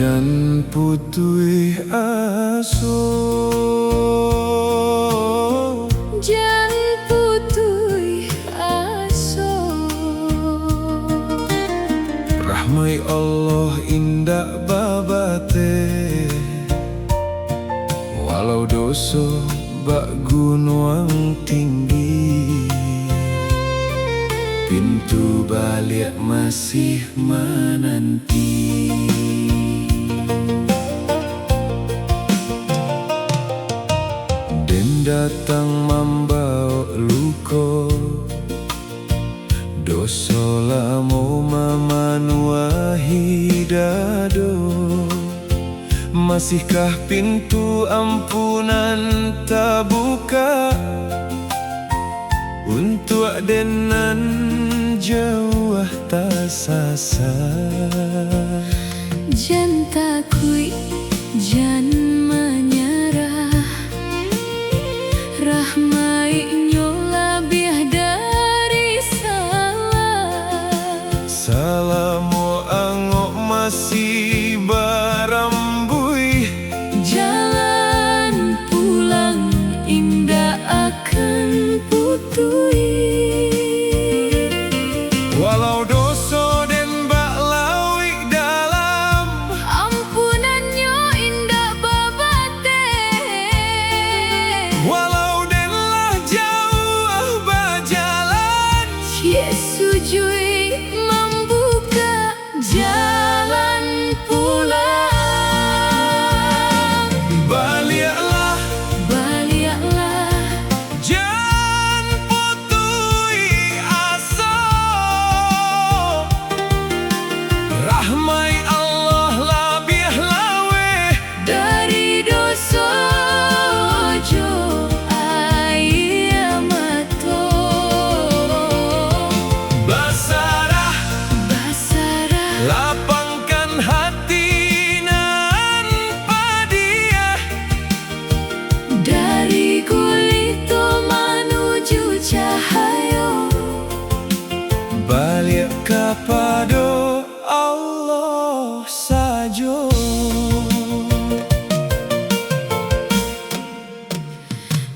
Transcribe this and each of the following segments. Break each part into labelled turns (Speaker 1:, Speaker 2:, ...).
Speaker 1: Jan putui aso,
Speaker 2: jan putui aso.
Speaker 1: Rahmai Allah indah babate, walau doso bak gunung tinggi, pintu balik masih menanti. Den datang membawa luko, doso lamo mamanuahi dado. Masihkah pintu ampunan tak buka untuk denan jauh tak sasa?
Speaker 2: Jan takui, jan menyerah, rahmai nyola biah dari salah.
Speaker 1: Salamu angok masih barambui,
Speaker 2: Jalan pulang indah akan putui.
Speaker 1: walau doso den bak lawik dalam,
Speaker 2: Ampunannya indah babate.
Speaker 1: walau den lah jauh berjalan.
Speaker 2: Yesus jui membuka jalan pulang.
Speaker 1: Baliklah
Speaker 2: Baliklah
Speaker 1: jan putui aso, rahmai Allah labih lawe.
Speaker 2: dari dosa jo ayamato.
Speaker 1: Basarah
Speaker 2: Basarah
Speaker 1: lapangkan hati nan padiah,
Speaker 2: dari kulito menuju cahaya.
Speaker 1: balik kepada Allah saja.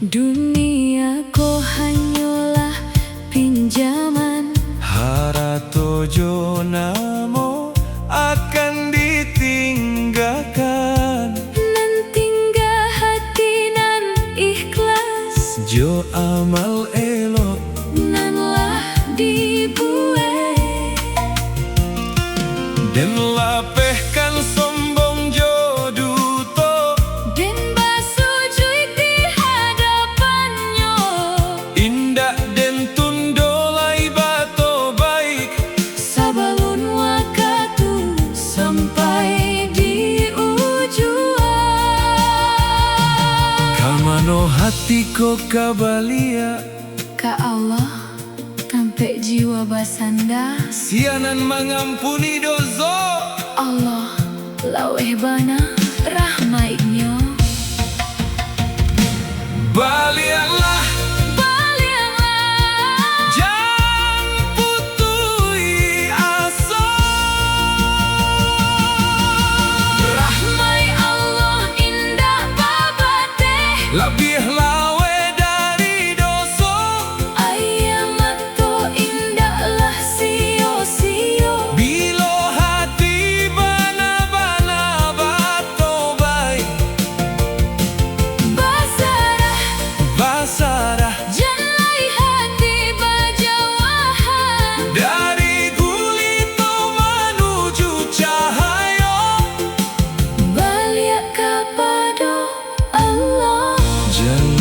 Speaker 2: Dunia ko hanyalah pinjaman,
Speaker 1: Harato jo namo akan ditinggalkan,
Speaker 2: nan tinggal hati nan ikhlas,
Speaker 1: jo amal elok
Speaker 2: nan lah dibuat.
Speaker 1: dan lapehkan sombong jo duto.
Speaker 2: Den basujui di hadapannya,
Speaker 1: Indah den tundolai bato baik,
Speaker 2: sabalun waktu sampai di ujung.
Speaker 1: kamano hatiko kabalia,
Speaker 2: Ka Allah sampai jiwa basanda.
Speaker 1: sianan mengampuni dozo.
Speaker 2: Allah laweh bana rahmatnya.
Speaker 1: Baliklah
Speaker 2: Baliklah
Speaker 1: jan putui aso,
Speaker 2: rahmai Allah indah babate.
Speaker 1: labih lawe dari doso.
Speaker 2: Ayamato indahlah sio-sio.
Speaker 1: Bilo hati bana-bana bato baik,
Speaker 2: Basarah
Speaker 1: basarah
Speaker 2: jalai hati bajawahan.
Speaker 1: dari gulito menuju cahaya.
Speaker 2: Balik kepada Allah.
Speaker 1: Jalan